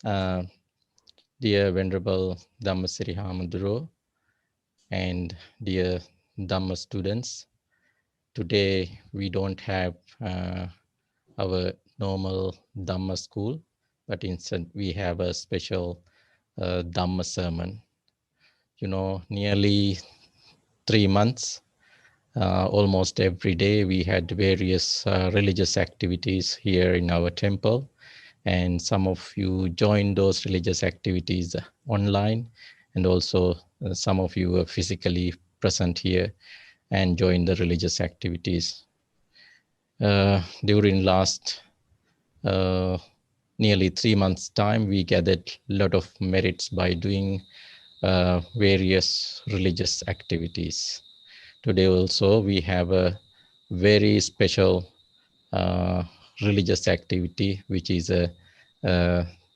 Uh, Dear Venerable Dhammasiri Hamudro and dear Dhamma students, today we don't have our normal Dhamma school, but instead we have a special Dhamma sermon. You know, nearly 3 months, almost every day we had various religious activities here in our temple. And some of you joined those religious activities online, and also some of you were physically present here and joined the religious activities. During last nearly 3 months time, we gathered a lot of merits by doing various religious activities. Today also we have a very special religious activity, which is a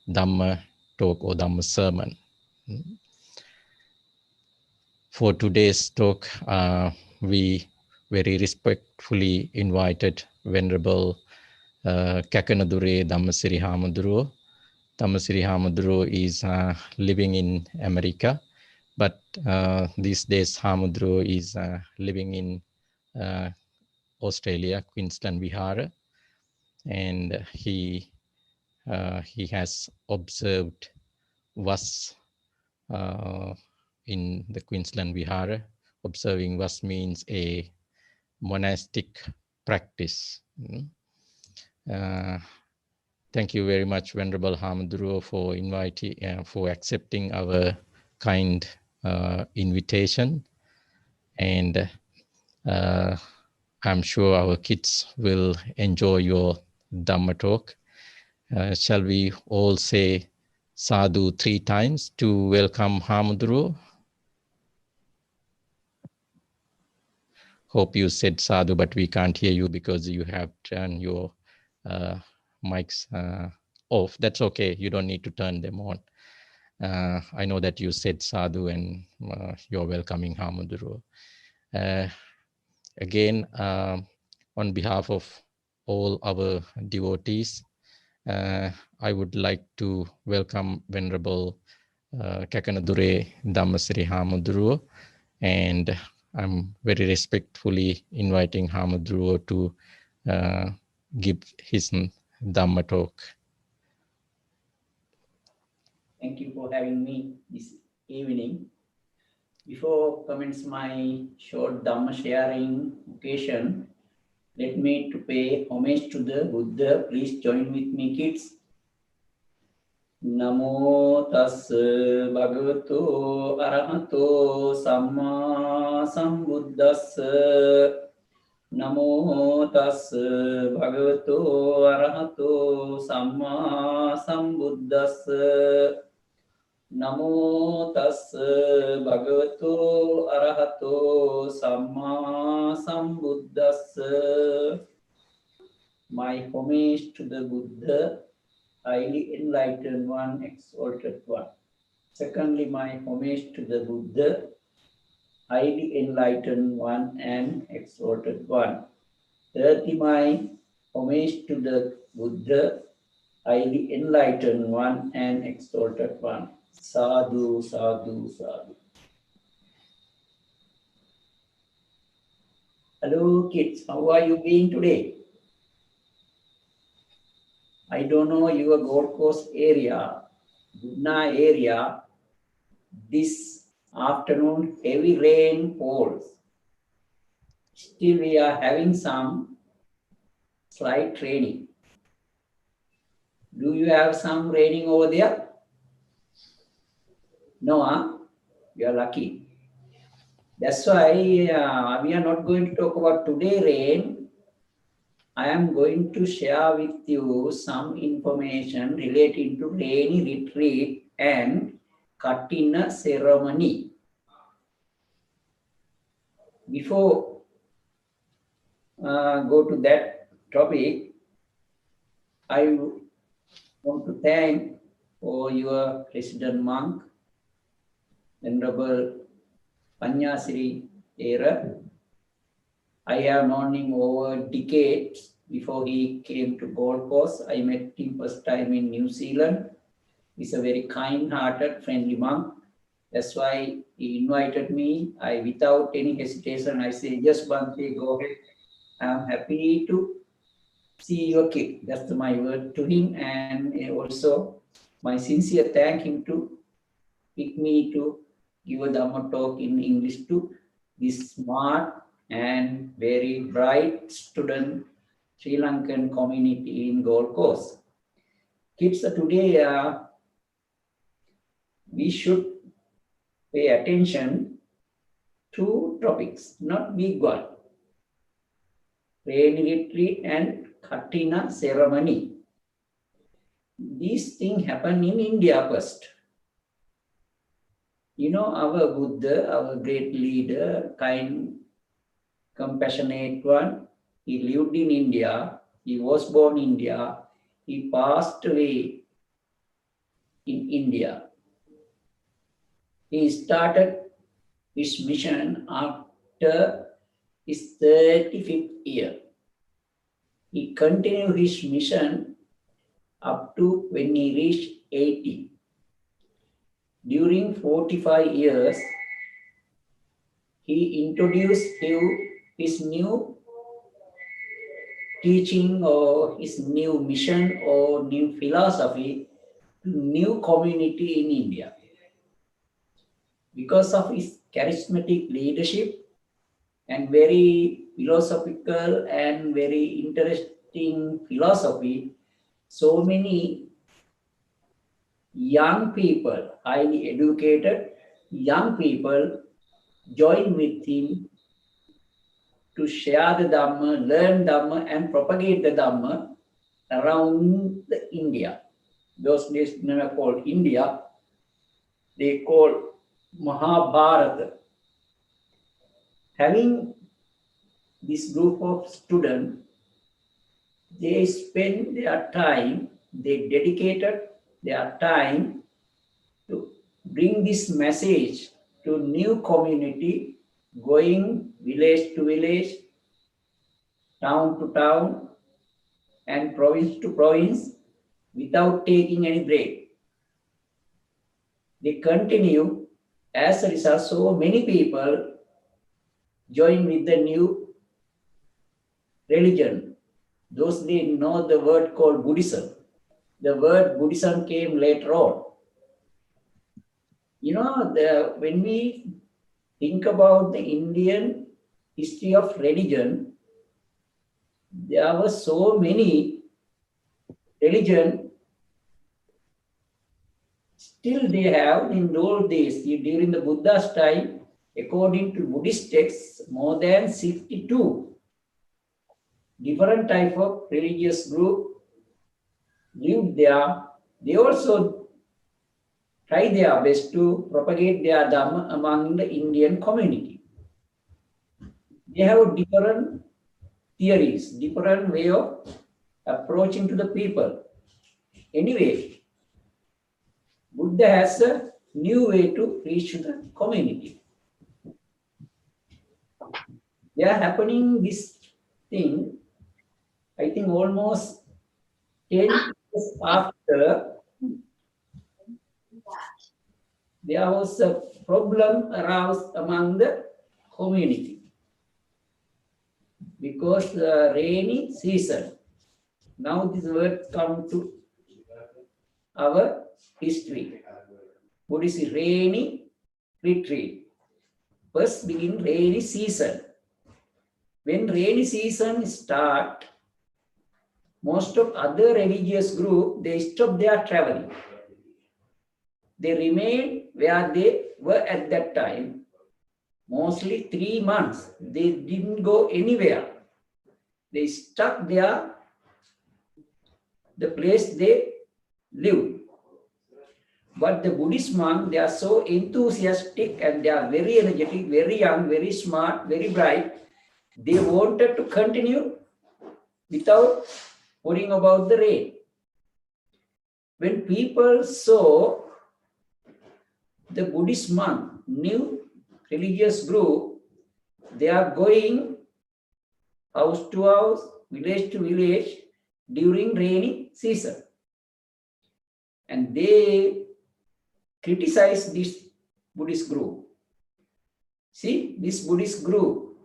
Dhamma talk or Dhamma sermon. For today's talk, we very respectfully invited Venerable Kakanadure Dhammasiri Hamudro. Dhammasiri Hamudro is living in America, but these days Hamudro is living in Australia, Queensland, Vihara, and he has observed Vas in the Queensland Vihara. Observing Vas means a monastic practice. Thank you very much, Venerable Hamaduro, for for accepting our kind invitation, and I'm sure our kids will enjoy your Dhamma talk. Shall we all say sadhu 3 times to welcome Hamaduro? Hope you said sadhu, but we can't hear you because you have turned your mics off. That's okay. You don't need to turn them on. I know that you said sadhu and you're welcoming Hamaduro. Again, on behalf of all our devotees, I would like to welcome Venerable Kakanadure Dhammasiri Hamaduro, and I'm very respectfully inviting Hamaduro to give his Dhamma talk. Thank you for having me this evening. Before commence my short Dhamma sharing occasion, let me to pay homage to the Buddha. Please join with me, kids. Namo tassa bhagavato arahato samma sambuddhassa. Namo tassa bhagavato arahato samma sambuddhassa. Namo tassa bhagavato arahato samma sambuddhassa. My homage to the Buddha, highly enlightened one, exalted one. Secondly, my homage to the Buddha, highly enlightened one and exalted one. Thirdly, my homage to the Buddha, highly enlightened one and exalted one. Sadhu, sadhu, sadhu. Hello kids, how are you being today? I don't know your Gold Coast area, Budna area, this afternoon heavy rain falls. Still we are having some slight raining. Do you have some raining over there? No, huh? You are lucky. That's why we are not going to talk about today rain. I am going to share with you some information relating to rainy retreat and Katina ceremony. Before go to that topic, I want to thank for your resident monk, Venerable Panyasiri Era. I have known him over decades. Before he came to Gold Coast, I met him first time in New Zealand. He's a very kind-hearted, friendly monk. That's why he invited me. Without any hesitation, I say, yes, Bhante, go ahead. I'm happy to see your kid. That's my word to him. And also, my sincere thank him to pick me to give a Dhamma talk in English to this smart and very bright student Sri Lankan community in Gold Coast. Kids today, we should pay attention to topics, not big one. Rain retreat and Katina ceremony. These things happen in India first. You know, our Buddha, our great leader, kind, compassionate one, he lived in India, he was born in India, he passed away in India. He started his mission after his 35th year. He continued his mission up to when he reached 80. During 45 years, he introduced his new teaching or his new mission or new philosophy to new community in India. Because of his charismatic leadership and very philosophical and very interesting philosophy, so many young people, highly educated young people, join with him to share the Dhamma, learn Dhamma, and propagate the Dhamma around India. Those days never called India, they called Mahabharata. Having this group of students, they spend their time, they dedicated their time to bring this message to new community, going village to village, town to town, and province to province without taking any break. They continue. As a result, so many people join with the new religion. Those they know the word called Buddhism. The word Buddhism came later on. You know, when we think about the Indian history of religion, there were so many religion still they have in those days during the Buddha's time, according to Buddhist texts, more than 62 different type of religious group lived there. They also try their best to propagate their Dhamma among the Indian community. They have different theories, different way of approaching to the people. Anyway, Buddha has a new way to reach the community. They are happening this thing, I think almost 10 years after there was a problem aroused among the community because the rainy season. Now this word come to our history. Buddhist is rainy retreat. First begin rainy season. When rainy season start, most of other religious group, they stop their traveling. They remain where they were at that time. Mostly 3 months. They didn't go anywhere. They stuck there, the place they live. But the Buddhist monks, they are so enthusiastic and they are very energetic, very young, very smart, very bright. They wanted to continue without worrying about the rain. When people saw the Buddhist monk, new religious group, they are going house to house, village to village during rainy season. and they criticize this Buddhist group. See, this Buddhist group,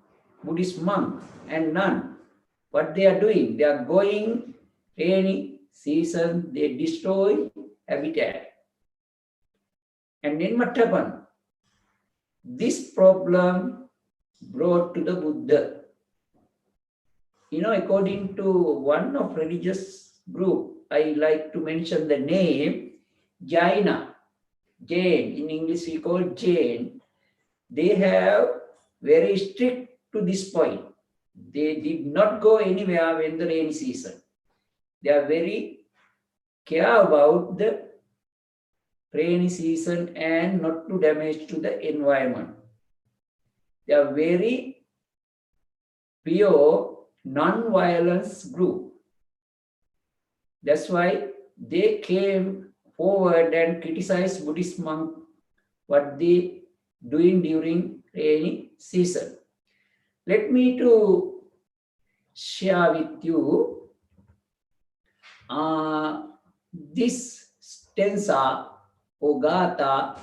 Buddhist monk and nun, what they are doing? They are going rainy season, they destroy habitat. And then what happened? This problem brought to the Buddha. According to one of religious group, I like to mention the name Jaina. Jain, in English we call Jain. They have very strict to this point. They did not go anywhere when the rainy season. They are very care about the rainy season and not to damage to the environment. They are very pure non-violence group. That's why they came forward and criticized Buddhist monk what they doing during rainy season. Let me to share with you this stanza or gatha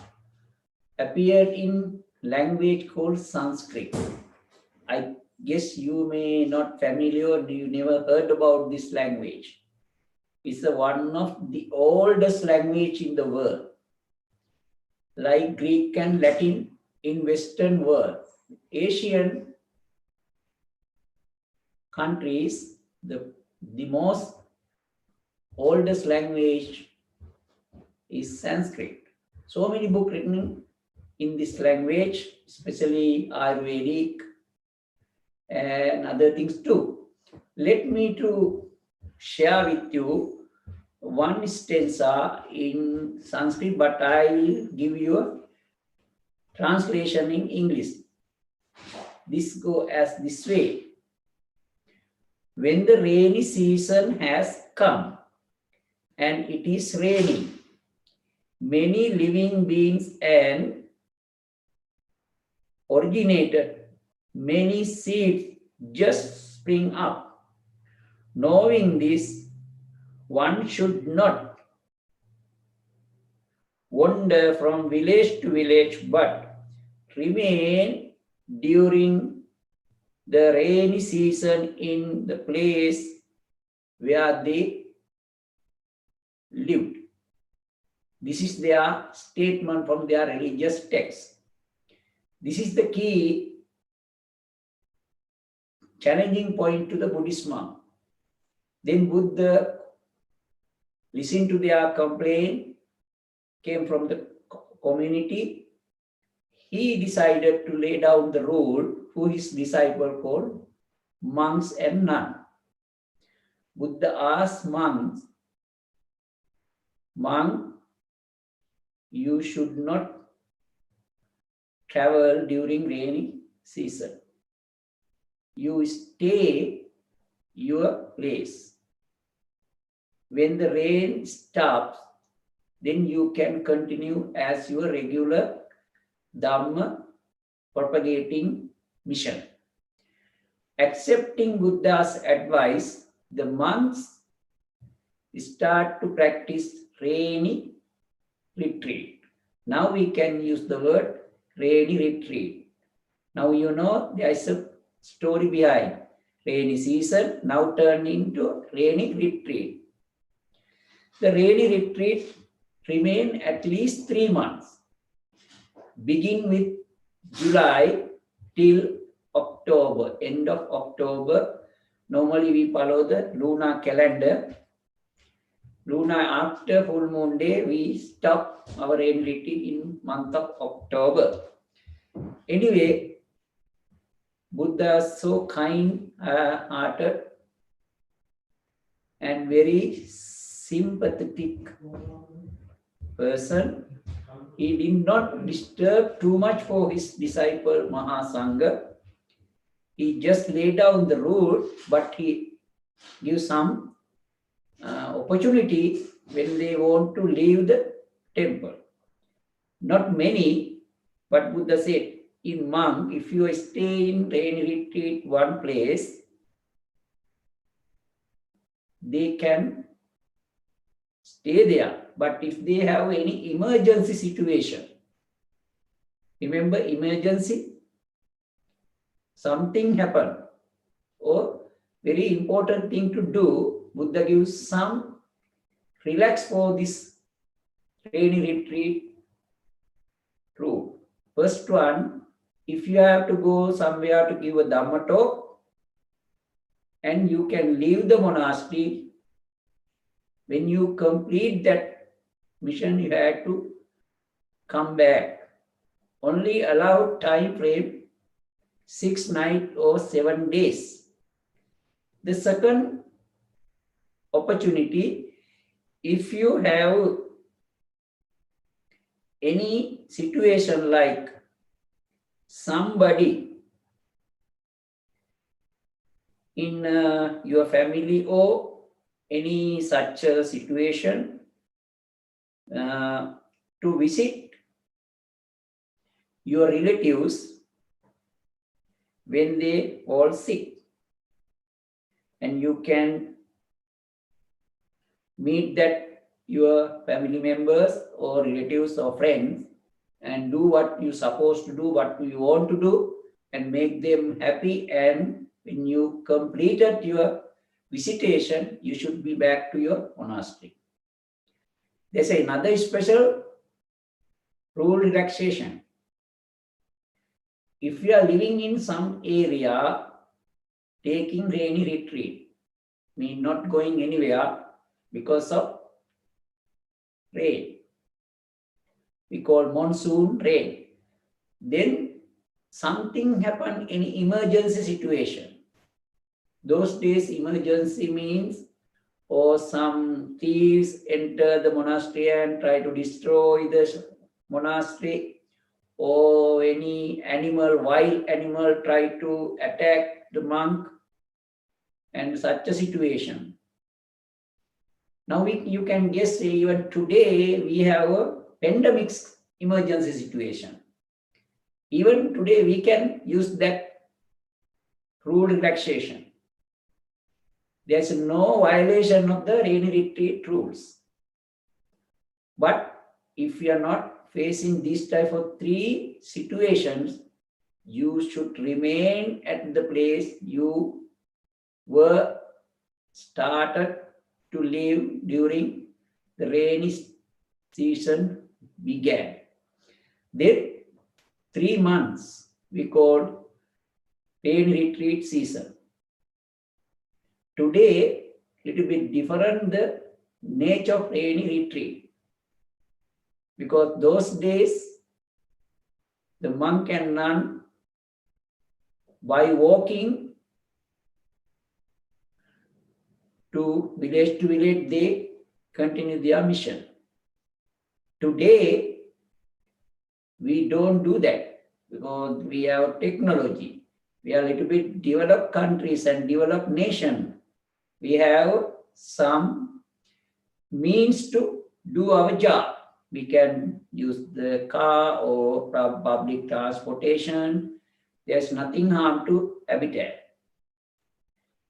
appeared in language called Sanskrit. I guess you may not familiar, you never heard about this language. It's one of the oldest language in the world, like Greek and Latin in Western world. Asian countries, the most oldest language is Sanskrit. So many books written in this language, especially Ayurvedic and other things too. Let me to share with you one stanza in Sanskrit, but I will give you a translation in English. This go as this way. When the rainy season has come and it is raining, many living beings and originated, many seeds just spring up. Knowing this, one should not wander from village to village, but remain during the rainy season in the place where they lived. This is their statement from their religious text. This is the key challenging point to the Buddhist monk. Then Buddha listened to their complaint, came from the community. He decided to lay down the rule for his disciple called monks and nuns. Buddha asked monks, "Monk, you should not travel during rainy season. You stay your place. When the rain stops, then you can continue as your regular Dhamma propagating mission." Accepting Buddha's advice, the monks start to practice rainy retreat. Now we can use the word rainy retreat. Now you know there is a story behind rainy season, now turned into rainy retreat. The rainy retreat remain at least 3 months. Begin with July till October, end of October. Normally we follow the lunar calendar. Lunar after full moon day, we stop our rain retreat in month of October. Anyway, Buddha is so kind-hearted and very sympathetic person. He did not disturb too much for his disciple Mahasangha. He just laid down the rule, but he gives some opportunity when they want to leave the temple. Not many, but Buddha said, in monk, if you stay in rain retreat one place, they can stay there. But if they have any emergency situation, remember emergency, something happened, or very important thing to do, Buddha gives some relax for this rainy retreat rule. First one, if you have to go somewhere to give a Dhamma talk, and you can leave the monastery, when you complete that mission, you have to come back. Only allowed time frame 6 nights or 7 days. The second opportunity, if you have any situation like somebody in your family or any such a situation to visit your relatives when they fall sick, and you can meet that your family members or relatives or friends and do what you're supposed to do, what you want to do, and make them happy. And when you completed your visitation, you should be back to your monastery. There's another special rule relaxation. If you are living in some area, taking rainy retreat, mean not going anywhere because of rain. We call monsoon rain. Then something happened, any emergency situation. Those days emergency means or some thieves enter the monastery and try to destroy the monastery, or any animal, wild animal try to attack the monk, and such a situation. Now you can guess, even today we have a pandemic emergency situation. Even today we can use that rule relaxation. There's no violation of the rainy retreat rules. But if you are not facing this type of 3 situations, you should remain at the place you were started to live during the rainy season began. Then 3 months we call rain retreat season. Today, little bit different the nature of rainy retreat, because those days the monk and nun, by walking to village, they continue their mission. Today, we don't do that because we have technology. We are a little bit developed countries and developed nation. We have some means to do our job. We can use the car or public transportation. There's nothing harm to habitat.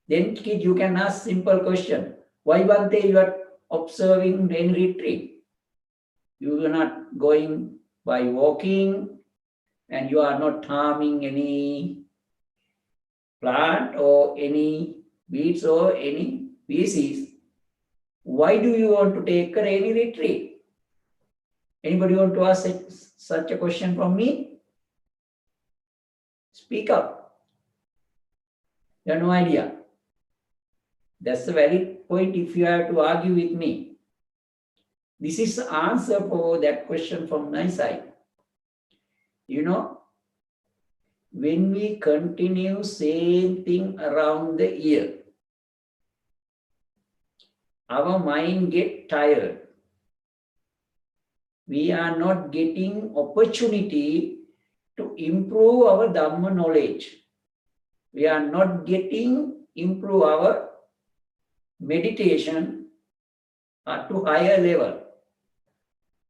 Then kid, you can ask simple question. Why Bhante you are observing rain retreat? You are not going by walking, and you are not harming any plant or any weeds or any species. Why do you want to take a rainy retreat? Anybody want to ask such a question from me? Speak up. You have no idea. That's a valid point if you have to argue with me. This is the answer for that question from my side. You know, when we continue same thing around the year, our mind get tired. We are not getting opportunity to improve our Dhamma knowledge. We are not getting improve our meditation to higher level.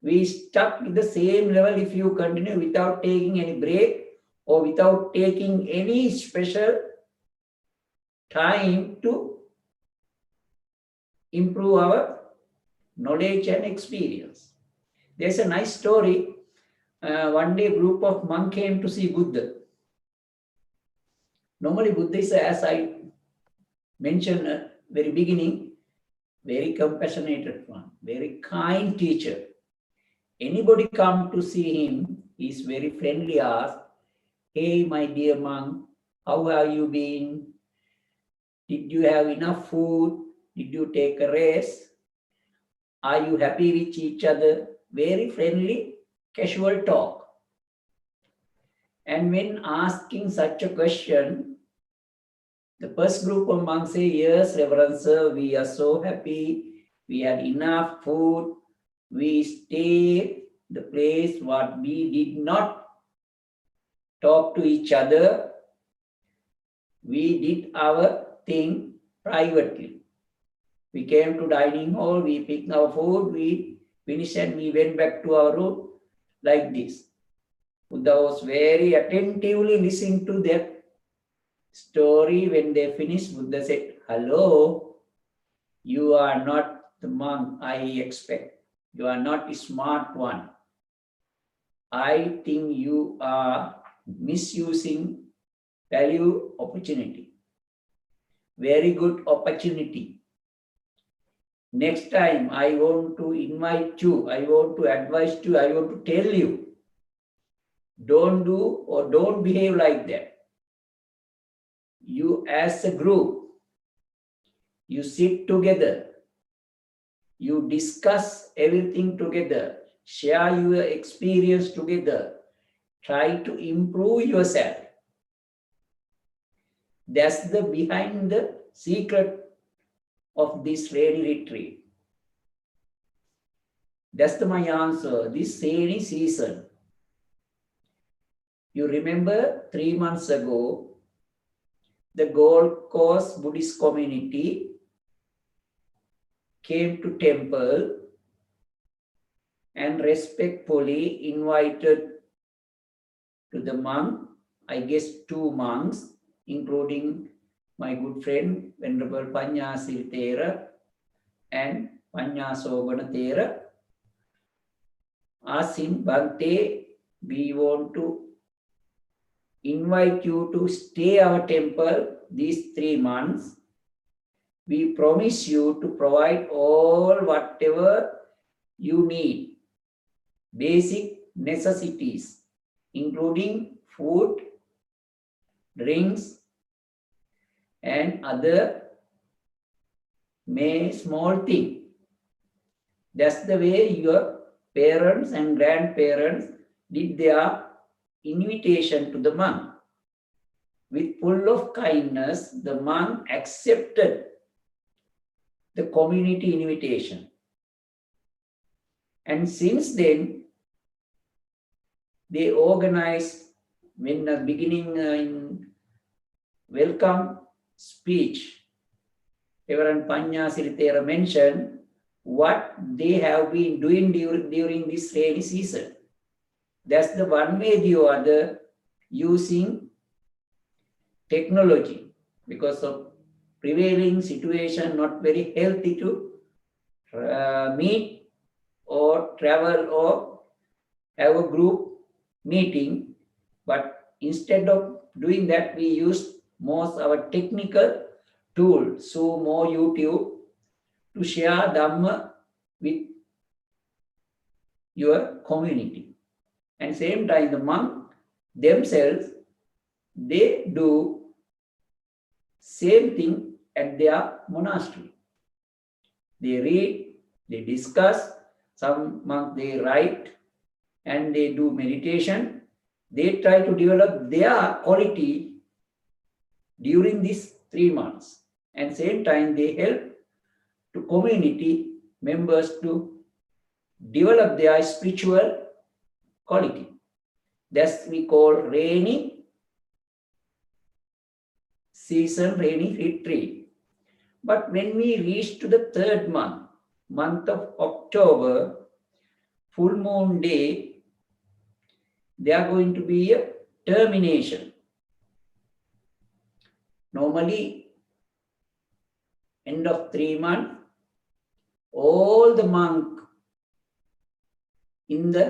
We stuck with the same level if you continue without taking any break or without taking any special time to improve our knowledge and experience. There's a nice story. One day a group of monks came to see Buddha. Normally Buddha is, as I mentioned at very beginning, very compassionate one, very kind teacher. Anybody come to see him, he's very friendly, ask, hey, my dear monk, how have you been? Did you have enough food? Did you take a rest? Are you happy with each other? Very friendly, casual talk. And when asking such a question, the first group of monks say, yes, Reverend Sir, we are so happy. We had enough food. We stayed the place what we did not talk to each other. We did our thing privately. We came to dining hall, we picked our food, we finished and we went back to our room like this. Buddha was very attentively listening to their story. When they finished, Buddha said, hello, you are not the monk I expect. You are not a smart one. I think you are misusing value opportunity. Very good opportunity. Next time I want to invite you, I want to advise you, I want to tell you, don't do or don't behave like that. You as a group, you sit together, you discuss everything together, share your experience together, try to improve yourself. That's the behind the secret of this rainy retreat. That's my answer. This rainy season. You remember 3 months ago, the Gold Coast Buddhist community came to temple and respectfully invited to the monk, I guess 2 monks, including my good friend Venerable Panyasiri Thera and Panyasobana Thera, asked him, Bhante, we want to invite you to stay our temple these 3 months. We promise you to provide all whatever you need, basic necessities, including food, drinks, and other small thing. That's the way your parents and grandparents did their invitation to the monk. With full of kindness, the monk accepted the community invitation. And since then, they organized, when the beginning in welcome speech, Reverend Panyasiri Thera mentioned what they have been doing during this rainy season. That's the one way or the other using technology, because of prevailing situation, not very healthy to meet or travel or have a group meeting. But instead of doing that, we use most our technical tool, Zoom or YouTube, to share Dhamma with your community. And same time, the monk themselves, they do same thing at their monastery. They read, they discuss, some monks they write, and they do meditation. They try to develop their quality during these 3 months. And same time, they help to community members to develop their spiritual quality. That's we call rainy season, rainy retreat. But when we reach to the 3rd month of October, full moon day, there are going to be a termination. Normally, end of 3 months all the monks in the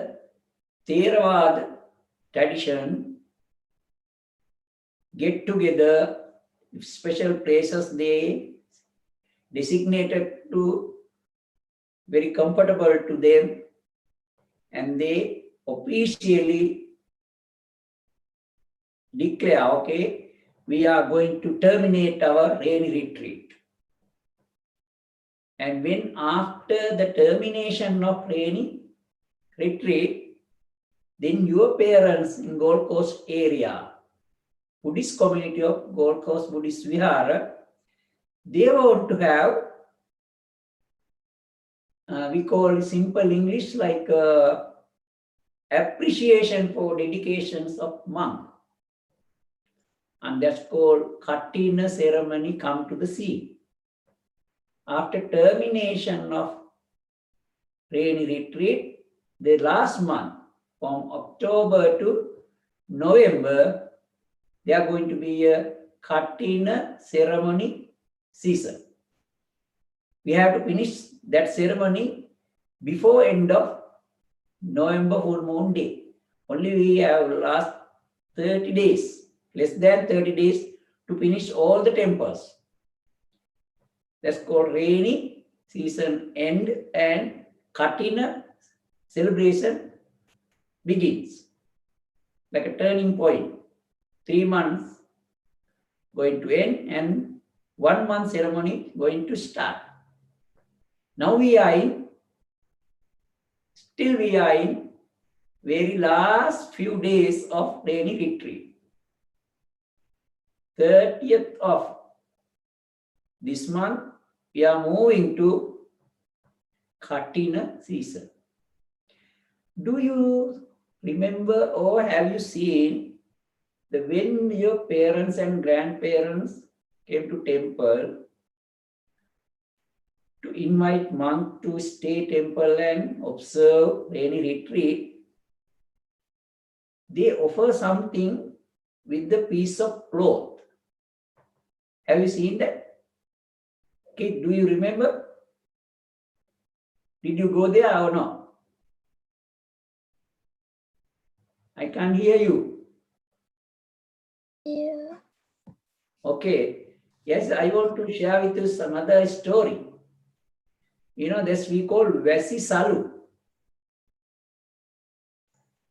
Theravada tradition get together, special places they designated to very comfortable to them, and they officially declare, okay, we are going to terminate our rainy retreat. And when after the termination of rainy retreat, then your parents in Gold Coast area, Buddhist community of Gold Coast Buddhist Vihara, they want to have, we call simple English like appreciation for dedications of monk. And that's called Katina ceremony come to the sea. After termination of rainy retreat, the last month from October to November, they are going to be a Katina ceremony season. We have to finish that ceremony before end of November full moon day. Only we have last 30 days, less than 30 days to finish all the temples. That's called rainy season end and Katina celebration begins. Like a turning point. 3 months going to end and 1 month ceremony going to start. Now we are in very last few days of rainy retreat. 30th of this month, we are moving to Katina season. Do you remember or have you seen that when your parents and grandparents came to temple to invite monk to stay temple and observe rainy retreat, they offer something with the piece of cloth. Have you seen that? Okay, do you remember? Did you go there or not? I can't hear you. Yeah. Okay. Yes, I want to share with you another story. You know, this we call Vesi Salu.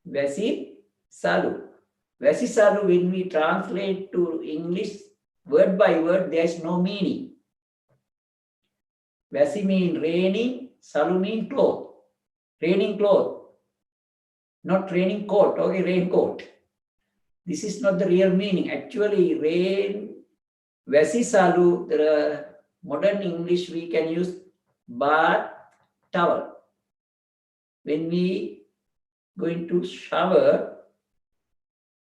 Vesi Salu. Vesi Salu, when we translate to English word by word, there is no meaning. Vesi mean raining, Salu mean cloth. Raining cloth. Not raining coat, okay, raincoat. This is not the real meaning. Actually, Vesi Salu, the modern English we can use bath towel. When we going to shower,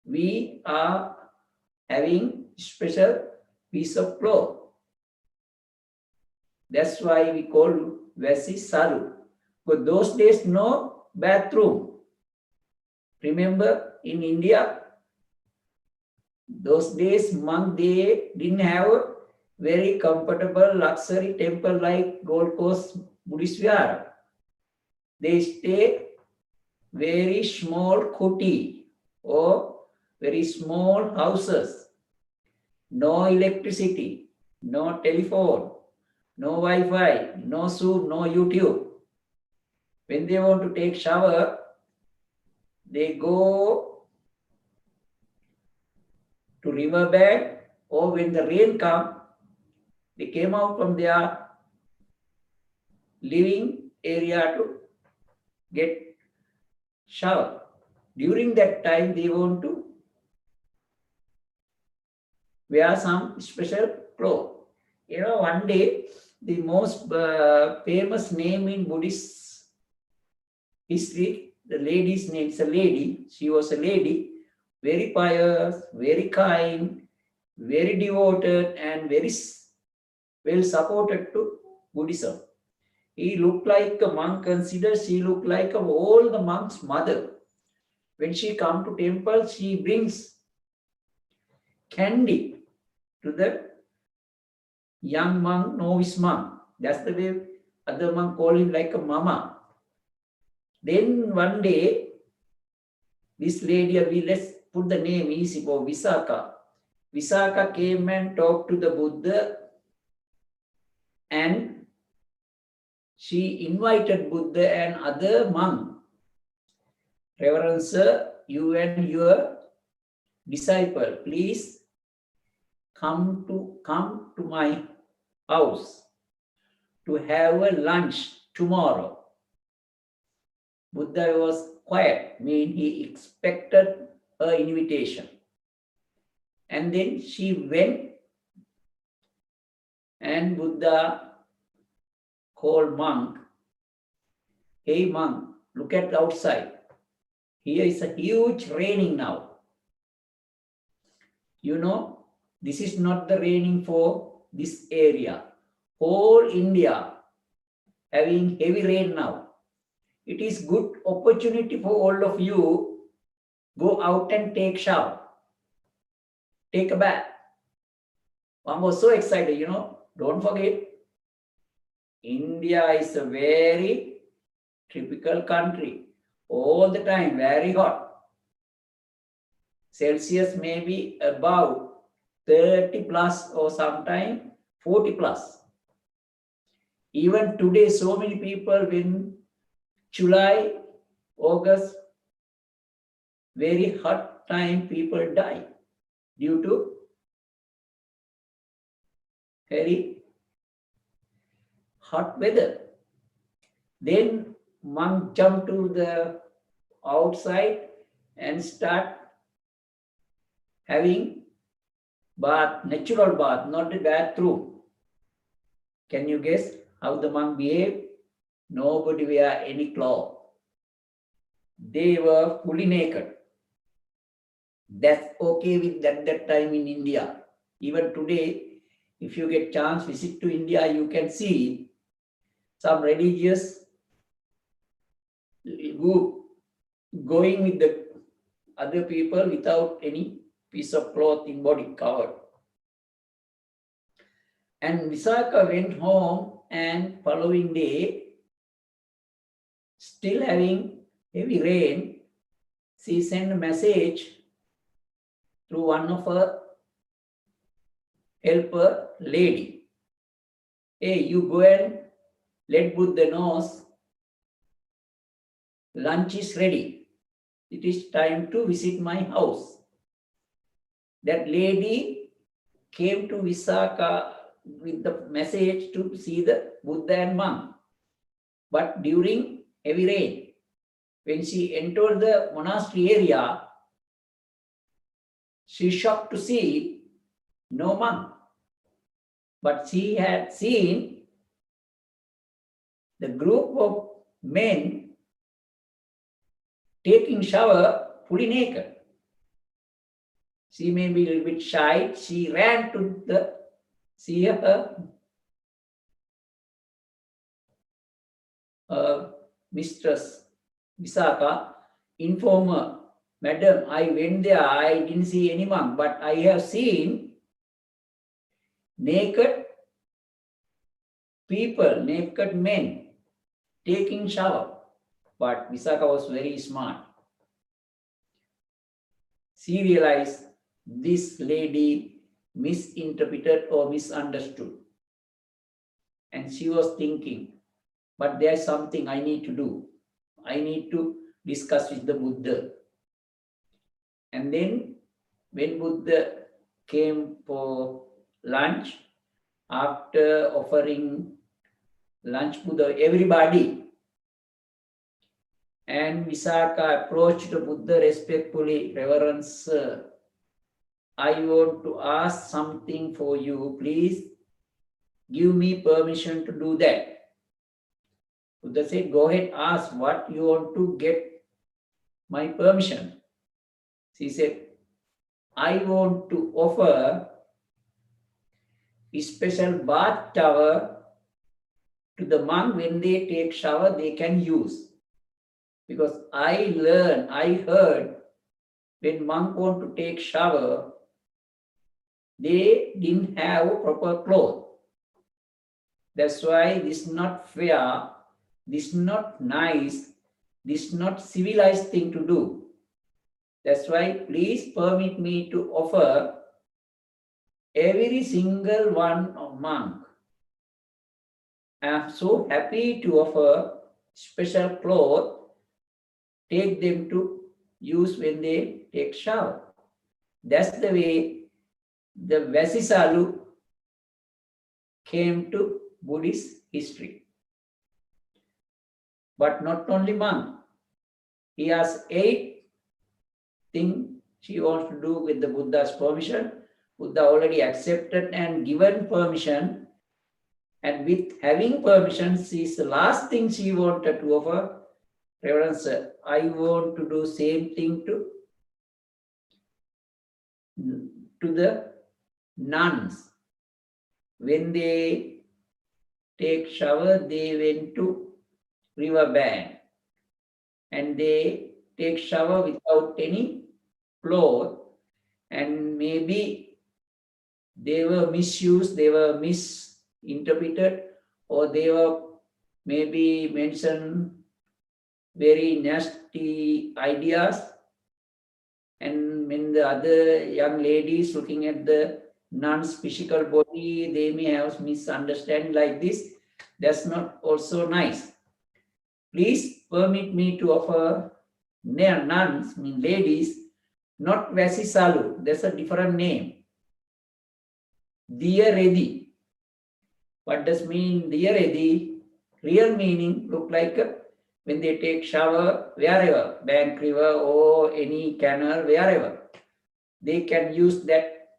we are having special piece of cloth. That's why we call Vesi Salu. But those days, no bathroom. Remember, in India, those days, monk, they didn't have a very comfortable luxury temple like Gold Coast Buddhist Vihara. They stay very small kuti or very small houses. No electricity, no telephone, no Wi-Fi, no Zoom, no YouTube. When they want to take shower, they go to riverbank, or when the rain come, they came out from their living area to get shower. During that time, they want to wear some special clothes. You know, one day, the most famous name in Buddhist history, the lady's name is a lady. She was a lady, very pious, very kind, very devoted, and very well supported to Buddhism. He looked like a monk, considered she looked like all the monks' mother. When she come to temple, she brings candy to the young monk, novice monk. That's the way Other monk call him like a mama. Then one day, this lady, let's put the name easy for Visakha. Visakha came and talked to the Buddha, and she invited Buddha and other monk. Reverend Sir, you and your disciple, please come to my house to have a lunch tomorrow. Buddha was quiet, mean he expected her invitation. And then she went, and Buddha called monk, hey monk, look at the outside. Here is a huge raining now. You know, this is not the raining for this area. Whole India having heavy rain now. It is good opportunity for all of you. Go out and take shower. Take a bath. One was so excited, you know. Don't forget, India is a very tropical country. All the time, very hot. Celsius may be above 30 plus or sometime 40 plus. Even today, so many people in July, August, very hot time, people die due to very hot weather. Then monk jump to the outside and start having bath, natural bath, not a bathroom. Can you guess how the monk behaved? Nobody wear any cloth. They were fully naked. That's okay with that time in India. Even today, if you get chance visit to India, you can see some religious group going with the other people without any piece of cloth in body covered. And Visakha went home, and following day, still having heavy rain, she sent a message through one of her helper lady. Hey, you go and let Buddha knows lunch is ready. It is time to visit my house. That lady came to Visakha with the message to see the Buddha and monk. But during heavy rain, when she entered the monastery area, she shocked to see no monk. But she had seen the group of men taking shower fully naked. She may be a little bit shy. She ran to see her mistress, Visakha, inform her, Madam, I went there, I didn't see any monk, but I have seen naked people, naked men taking shower. But Visakha was very smart. She realized this lady misinterpreted or misunderstood. And she was thinking, but there's something I need to do. I need to discuss with the Buddha. And then when Buddha came for lunch, after offering lunch to everybody, and Visakha approached the Buddha respectfully, Reverend Sir, I want to ask something for you. Please give me permission to do that. Buddha said, go ahead, ask what you want to get my permission. She said, I want to offer a special bath towel to the monk. When they take shower, they can use. Because I heard when monk want to take shower, they didn't have proper clothes. That's why this is not fair, this is not nice, this is not civilized thing to do. That's why please permit me to offer every single one of monk. I am so happy to offer special clothes, take them to use when they take shower. That's the way the Vasisalu came to Buddhist history. But not only monk, he has 8 things she wants to do with the Buddha's permission. Buddha already accepted and given permission. And with having permission, she is the last thing she wanted to offer. Reverend sir, I want to do same thing to the nuns. When they take shower, they went to river bank and they take shower without any cloth, and maybe they were misused, they were misinterpreted, or they were maybe mentioned very nasty ideas. And when the other young ladies looking at the nun's physical body, they may have misunderstanding like this. That's not also nice. Please permit me to offer nuns, mean ladies, not Vasisalu. That's a different name. Dear Edi. What does mean Dear Edi? Real meaning look like when they take shower wherever, bank, river, or any canal, wherever, they can use that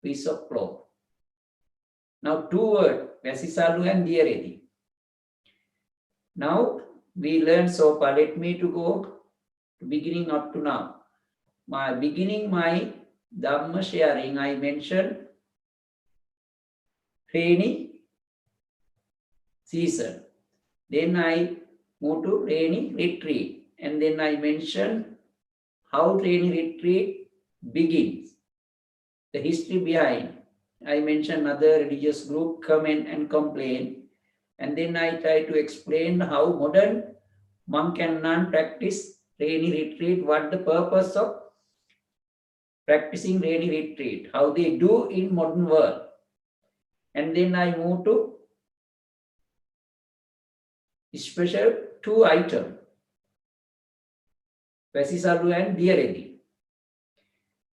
piece of cloth. Now 2 words, Vasisalu and Dear Edi. Now we learn so far. Let me to go to beginning up to now. My Dhamma sharing, I mentioned rainy season. Then I move to rainy retreat. And then I mentioned how rainy retreat begins, the history behind. I mentioned other religious group come in and complain. And then I try to explain how modern monk and nun practice rainy retreat, what the purpose of practicing rainy retreat, how they do in modern world. And then I move to special 2 items, Vasisalu and Dear Edi.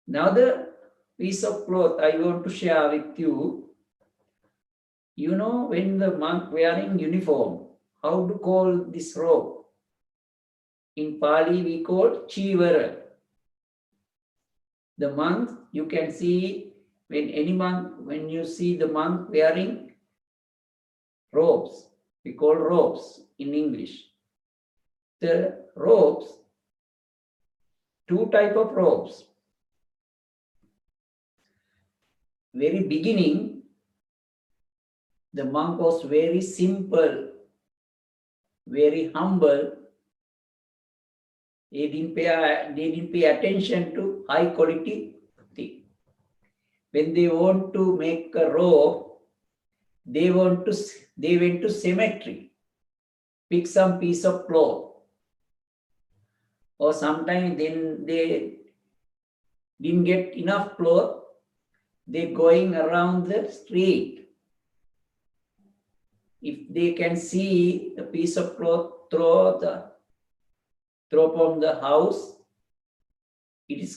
Now the piece of cloth I want to share with you. You know, when the monk wearing uniform, how to call this robe? In Pali we call chivara. The monk, you can see when you see the monk wearing robes, we call robes in English. The robes, 2 type of robes. Very beginning, the monk was very simple, very humble. They didn't pay attention to high quality thing. When they want to make a robe, they went to cemetery, pick some piece of cloth, or sometimes then they didn't get enough cloth, they going around the street. If they can see the piece of cloth, throw from the house,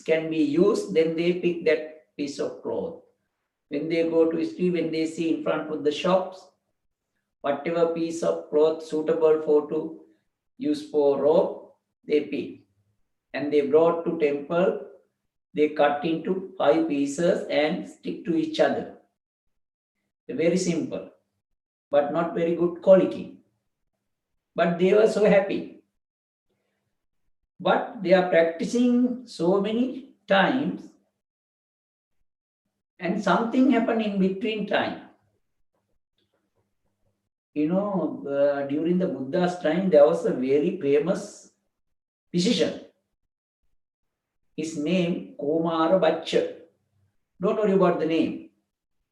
can be used, then they pick that piece of cloth. When they go to street, when they see in front of the shops, whatever piece of cloth suitable to use for robe, they pick. And they brought to temple, they cut into 5 pieces and stick to each other. They're very simple, but not very good quality. But they were so happy. But they are practicing so many times, and something happened in between time. You know, during the Buddha's time, there was a very famous physician. His name, Kumara Bachcha. Don't worry about the name.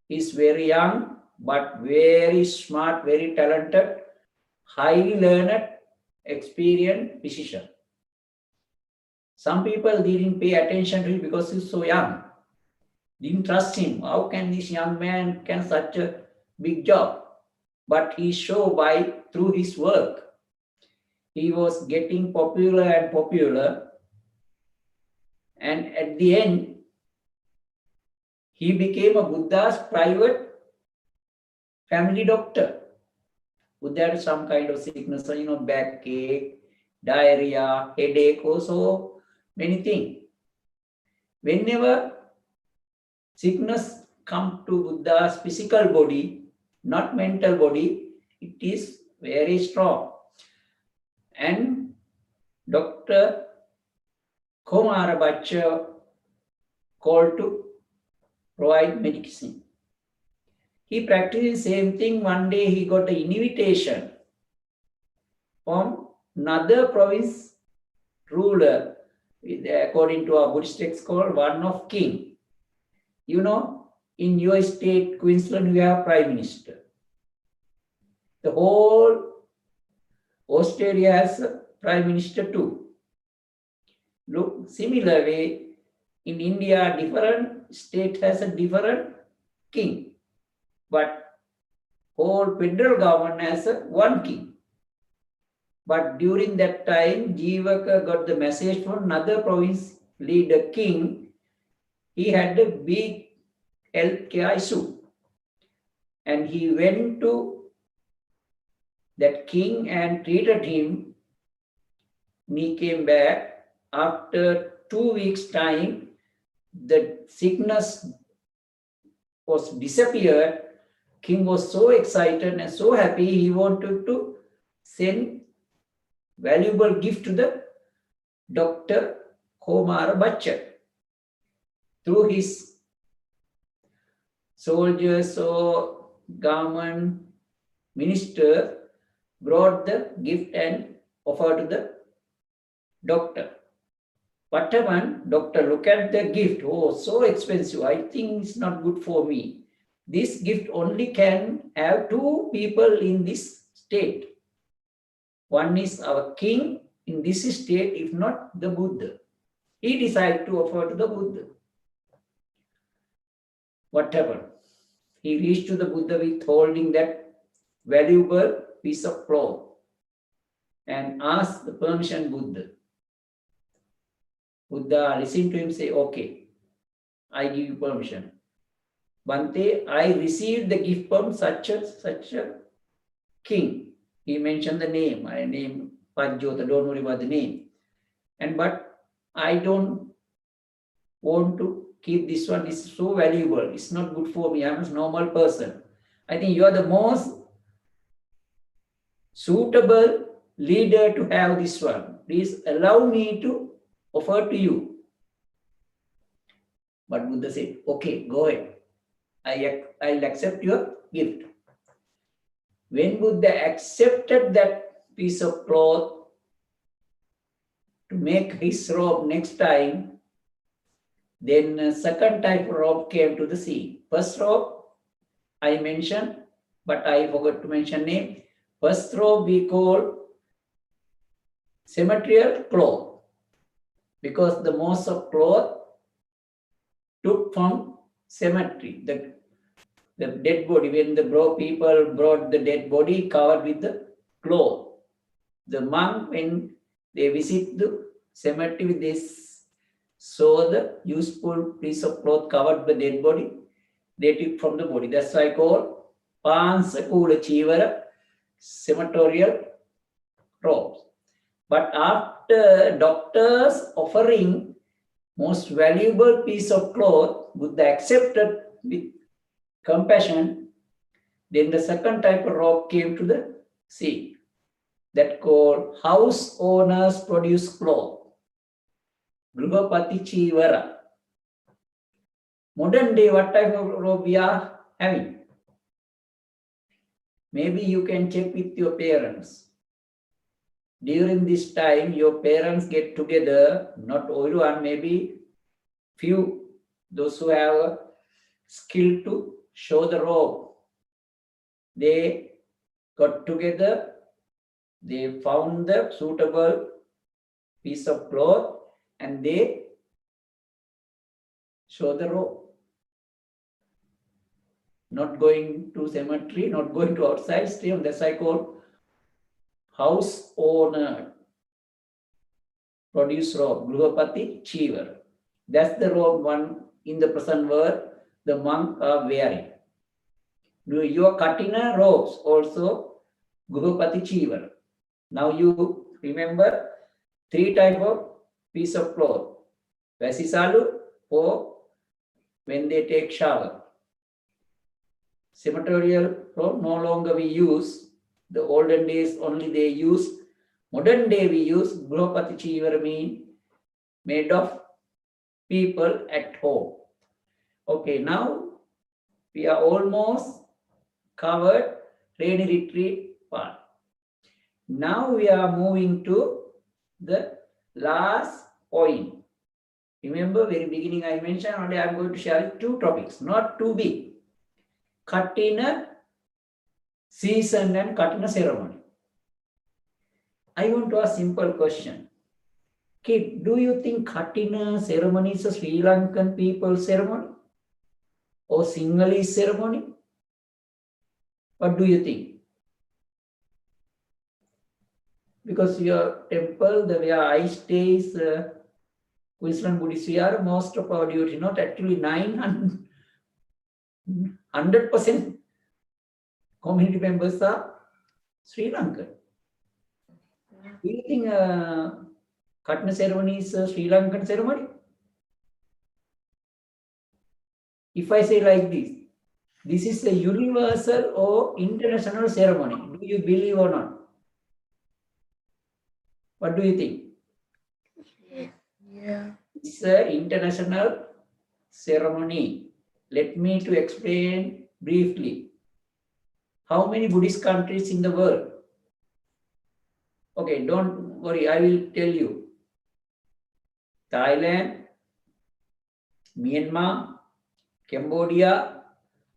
He's very young, but very smart, very talented, highly learned, experienced physician. Some people didn't pay attention to him because he's so young. Didn't trust him. How can this young man can such a big job? But he showed by through his work. He was getting popular and popular, and at the end, he became a Buddha's private family doctor. Buddha had some kind of sickness, backache, diarrhea, headache, also many things. Whenever sickness come to Buddha's physical body, not mental body, it is very strong. And Dr. Komara Bhattacharya called to provide medicine. He practiced the same thing. One day he got an invitation from another province ruler, according to our Buddhist text called one of king. In your state, Queensland, we have prime minister. The whole Australia has a prime minister too. Look, similar way, in India, different state has a different king. But whole federal government has a one king. But during that time, Jivaka got the message from another province leader king. He had a big healthcare issue. And he went to that king and treated him. And he came back. After 2 weeks' time, the sickness was disappeared. King was so excited and so happy, he wanted to send valuable gift to the Dr. Komara Bhattacharya. Through his soldiers or government minister brought the gift and offered to the doctor. What happened? Doctor look at the gift. Oh, so expensive. I think it's not good for me. This gift only can have two people in this state. One is our king in this state, if not the Buddha. He decided to offer to the Buddha. What happened? He reached to the Buddha with holding that valuable piece of cloth and asked the permission Buddha. Buddha listened to him say, okay, I give you permission. Bhante, I received the gift from such a king. He mentioned the name. I named Pajjota, don't worry about the name. But I don't want to keep this one. It's so valuable. It's not good for me. I'm a normal person. I think you are the most suitable leader to have this one. Please allow me to offer to you. But Buddha said, okay, go ahead. I'll accept your gift. When Buddha accepted that piece of cloth to make his robe next time, then a second type of robe came to the scene. First robe I mentioned, but I forgot to mention name. First robe we call cemeterial cloth, because the most of cloth took from cemetery. The dead body, when the people brought the dead body covered with the cloth. The monk, when they visit the cemetery, they saw the useful piece of cloth covered the dead body, they took from the body. That's why I call Pansakula Chivara cemeterial robes. But after doctors offering most valuable piece of cloth, Buddha accepted with compassion. Then the second type of robe came to the scene, that called house owners produce cloth, Grihapati Chivara. Modern day, what type of robe we are having? Maybe you can check with your parents. During this time, your parents get together, not everyone, maybe few, those who have skill to show the robe. They got together, they found the suitable piece of cloth and they show the rope. Not going to cemetery, not going to outside, stay on. That's I call house owner produce robe, Grihapati Cheever. That's the robe one in the present world the monk are wearing. You are cutting a robes also Grihapati Cheever. Now you remember 3 type of piece of cloth. Vasisalu for when they take shower. Cemeterial robe no longer we use. The olden days only they use. Modern day we use Grihapati Cheever mean made of people at home. Okay, now we are almost covered rainy retreat part. Now we are moving to the last point. Remember, very beginning I mentioned only I am going to share 2 topics, not too big. Katina season and Katina ceremony. I want to ask simple question. Kid, do you think Katina ceremony is a Sri Lankan people ceremony or Sinhalese ceremony? What do you think? Because your temple, the where I stay is Queensland Buddhist, we are most of our duty, not actually 100% community members are Sri Lankan. Do you think Katna ceremony is a Sri Lankan ceremony? If I say like this is a universal or international ceremony. Do you believe or not? What do you think? Yeah. It's an international ceremony. Let me to explain briefly. How many Buddhist countries in the world? Okay, don't worry, I will tell you. Thailand, Myanmar, Cambodia,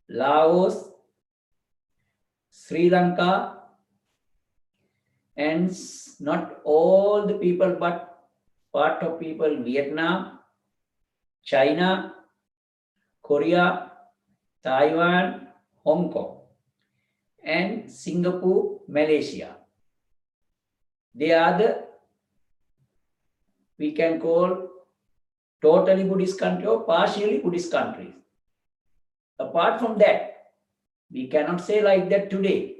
Laos, Sri Lanka, and not all the people, but part of people, Vietnam, China, Korea, Taiwan, Hong Kong, and Singapore, Malaysia. They are the, we can call totally Buddhist country or partially Buddhist countries. Apart from that, we cannot say like that today.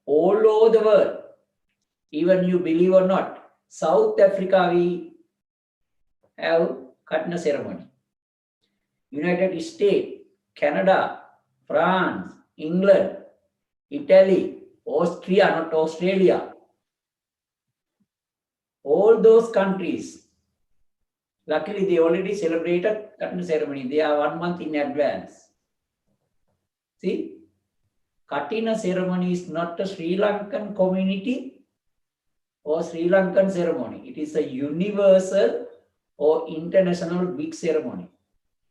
All over the world, even you believe or not, South Africa we have Katna ceremony. United States, Canada, France, England, Italy, Austria, not Australia. All those countries, luckily they already celebrated Katna ceremony. They are 1 month in advance. See, Katina ceremony is not a Sri Lankan community or Sri Lankan ceremony. It is a universal or international big ceremony.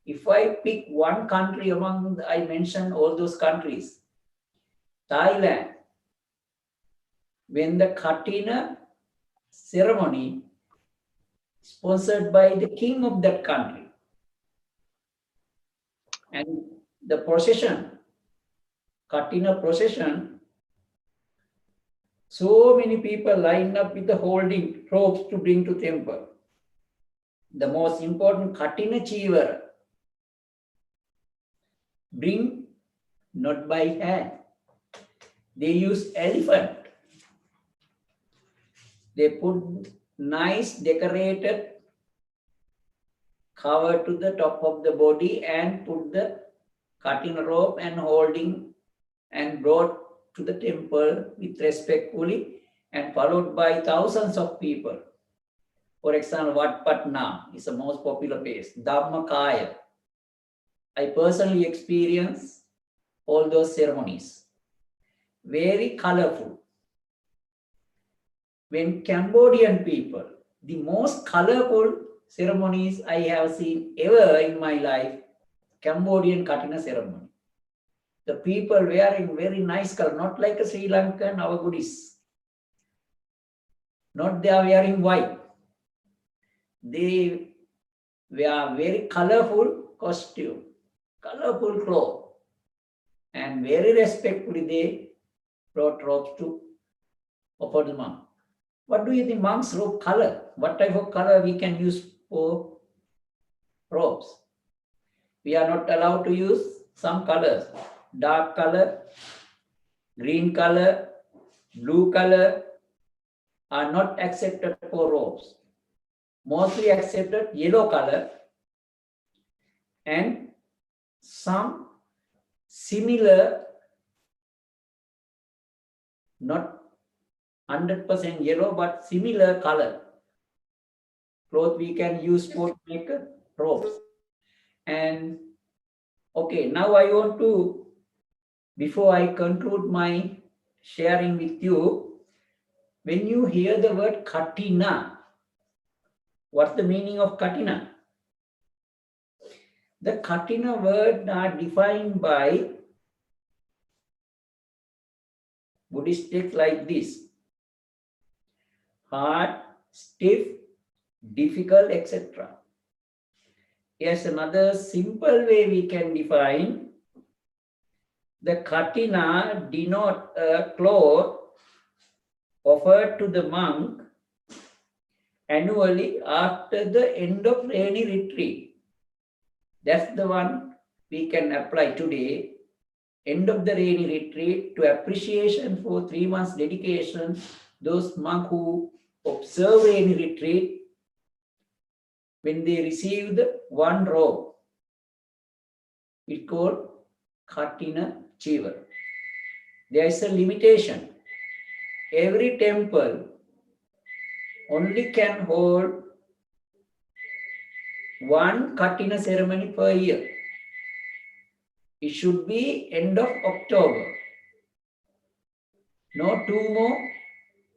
If I pick one country among, I mentioned all those countries, Thailand, when the Katina ceremony sponsored by the king of that country, and the procession, Katina procession, so many people line up with the holding ropes to bring to temple. The most important Katina Cheever bring not by hand. They use elephant. They put nice decorated cover to the top of the body and put the cutting rope and holding and brought to the temple with respectfully and followed by thousands of people. For example, Wat Patna is the most popular place. Dhammakaya. I personally experienced all those ceremonies. Very colorful. When Cambodian people, the most colorful ceremonies I have seen ever in my life, Cambodian Katina ceremony. the people wearing very nice color, not like a Sri Lankan, our Buddhists. Not they are wearing white. They wear very colorful costume, colorful clothes, and very respectfully they brought robes to offer the monk. What do you think monk's robe color? What type of color we can use for robes? We are not allowed to use some colors. Dark color, green color, blue color are not accepted for robes. Mostly accepted yellow color and some similar, not 100% yellow, but similar color cloth we can use for make robes. And okay, now I want to, before I conclude my sharing with you, when you hear the word katina, what's the meaning of katina? The katina word are defined by Buddhist text like this: hard, stiff, difficult, etc. Yes, another simple way we can define the katina denote a cloth offered to the monk annually after the end of rainy retreat. That's the one we can apply today. End of the rainy retreat, to appreciation for 3 months dedication, those monks who observe rainy retreat, when they receive the one robe, it's called Katina Chivar. There is a limitation. Every temple only can hold one Katina ceremony per year. It should be end of October. No two more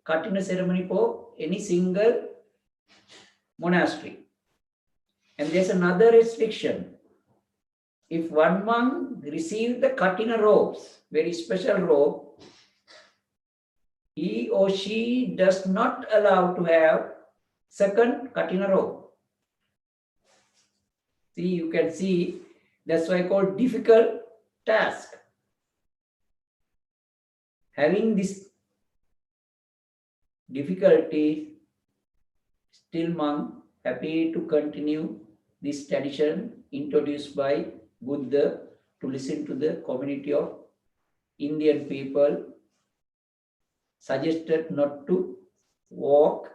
Katina ceremony for any single monastery. And there's another restriction. If one monk receives the Katina robes, very special robe, he or she does not allow to have second Katina robe. See, you can see, that's why I call difficult task. Having this difficulty, still monk happy to continue this tradition introduced by Buddha to listen to the community of Indian people, suggested not to walk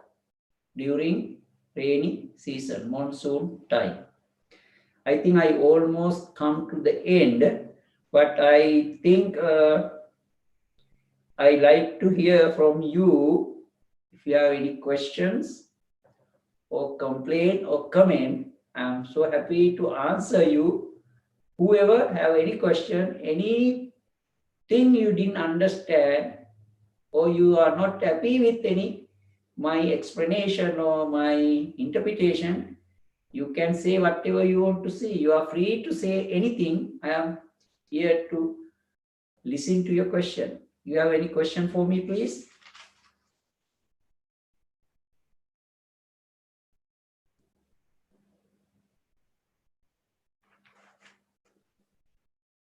during rainy season, monsoon time. I think I almost come to the end, but I think I like to hear from you if you have any questions or complaint or comment. I'm so happy to answer you. Whoever have any question, anything you didn't understand, or you are not happy with any my explanation or my interpretation, you can say whatever you want to say. You are free to say anything. I am here to listen to your question. You have any question for me, please?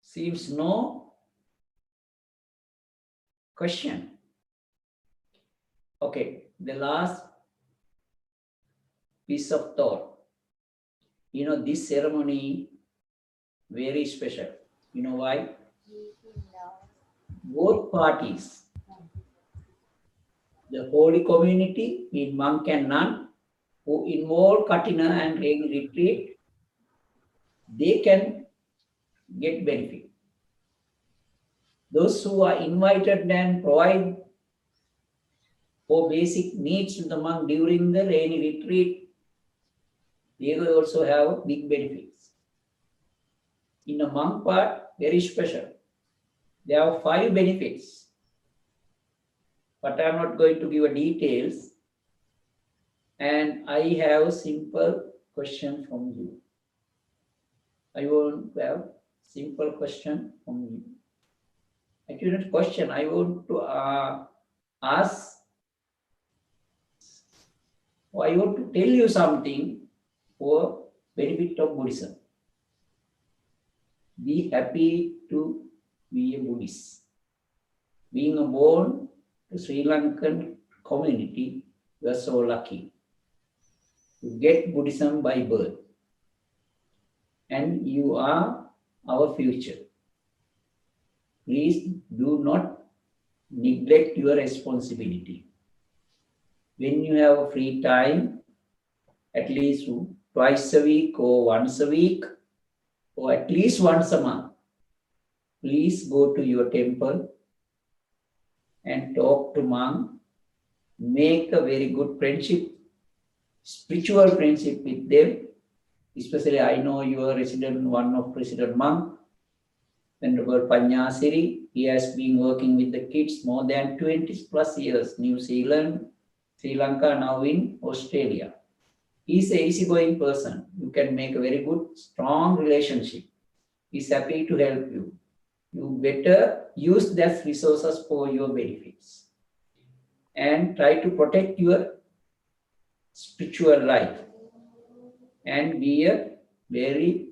Seems no question. Okay, the last piece of thought. You know, this ceremony very special. You know why? Both parties, the holy community, mean monk and nun, who involve Katina and rain retreat, they can get benefit. Those who are invited and provide for basic needs to the monk during the rainy retreat, they will also have big benefits. In the monk part, very special. There are 5 benefits, but I'm not going to give a details. And I have a simple question from you. I want to have simple question from you. Actually, not question. I want to ask, or I want to tell you something for benefit of Buddhism. Be happy to be a Buddhist. Being a born to Sri Lankan community, you are so lucky. You get Buddhism by birth, and you are our future. Please do not neglect your responsibility. When you have free time, at least twice a week or once a week, or at least once a month, please go to your temple and talk to monk. Make a very good friendship, spiritual friendship with them. Especially, I know you are resident, one of resident monk, Venerable Panyasiri. He has been working with the kids more than 20 plus years, New Zealand, Sri Lanka, now in Australia. He's a easygoing person. You can make a very good, strong relationship. He's happy to help you. You better use that resources for your benefits and try to protect your spiritual life and be a very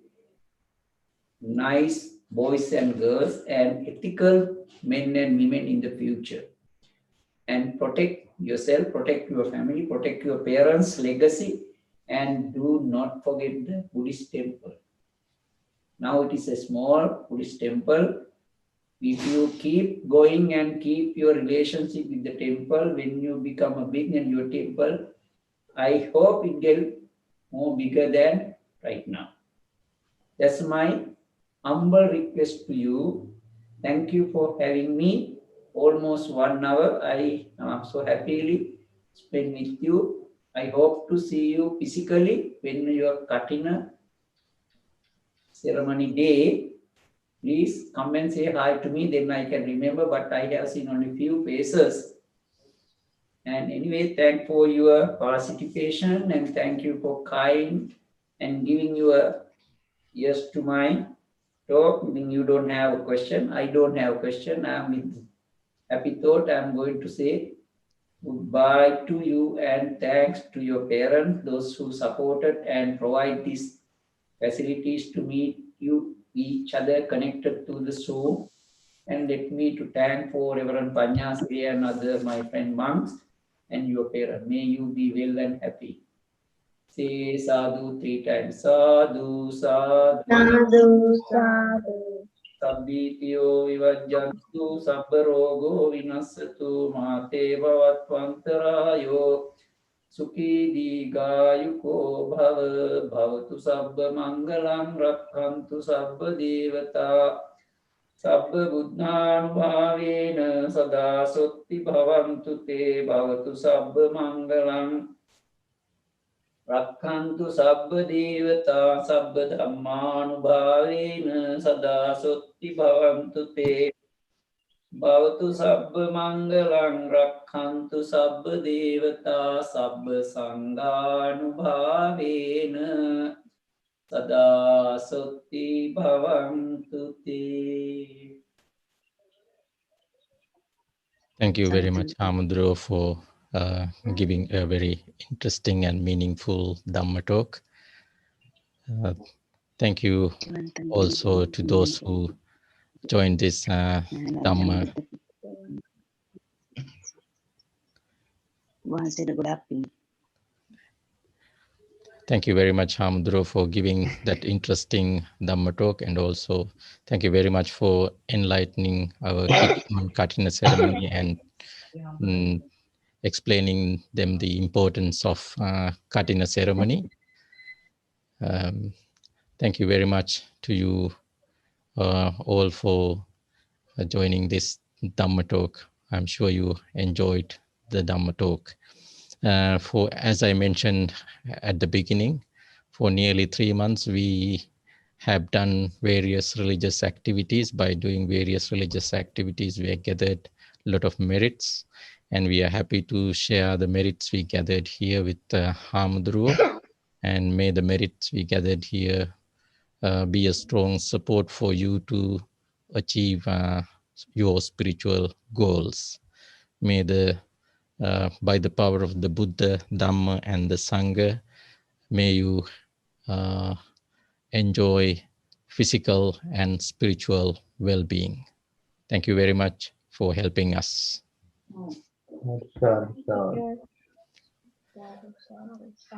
nice boys and girls and ethical men and women in the future. And protect yourself, protect your family, protect your parents' legacy, and do not forget the Buddhist temple. Now it is a small Buddhist temple. If you keep going and keep your relationship with the temple, when you become a big in your temple, I hope it get more bigger than right now. That's my humble request to you. Thank you for having me. Almost 1 hour. I am so happily spend with you. I hope to see you physically when you are cutting a ceremony day. Please come and say hi to me, then I can remember, but I have seen only few faces. And anyway, thank for your participation and thank you for kind and giving your ears to my talk. When you don't have a question, I don't have a question. I'm with happy thought. I'm going to say goodbye to you and thanks to your parents, those who supported and provide these facilities to meet you each other connected to the Zoom. And let me to thank for Reverend Panyasri and other my friend monks and your parents. May you be well and happy. Say sadhu 3 times. Sadhu, sadhu. Sadhu, sadhu, Sabbitiyo vivajjantu sabbarogo vinasatu mate bhavattvantarayo sukhi digayuko bhavatu sabba mangalam rakhantu sabba devata sabba buddhanubhavena sada sotti bhavantu te bhavatu sabba mangalam Rakhantu sabba devata sabba dhammanubhavena sada sotti bhavantu te bhavatu sabba mangalang rakhantu sabba devata sabba sanghanubhavena sada sotti bhavantu te. Thank you very sadhu. much, Hamudro, for giving a very interesting and meaningful Dhamma talk. Thank you also to those who joined this Dhamma. Thank you very much, Hamudro, for giving that interesting Dhamma talk, and also thank you very much for enlightening our kids on Katina ceremony and explaining them the importance of Katina ceremony. Thank you very much to you all for joining this Dhamma talk. I'm sure you enjoyed the Dhamma talk. For as I mentioned at the beginning, for nearly 3 months, we have done various religious activities. By doing various religious activities, we have gathered a lot of merits, and we are happy to share the merits we gathered here with Hamudru. And may the merits we gathered here be a strong support for you to achieve your spiritual goals. May by the power of the Buddha, Dhamma, and the Sangha, may you uh, enjoy physical and spiritual well-being. Thank you very much for helping us. Oh. Sure, sure. Yes. Sadhu, sadhu, sadhu.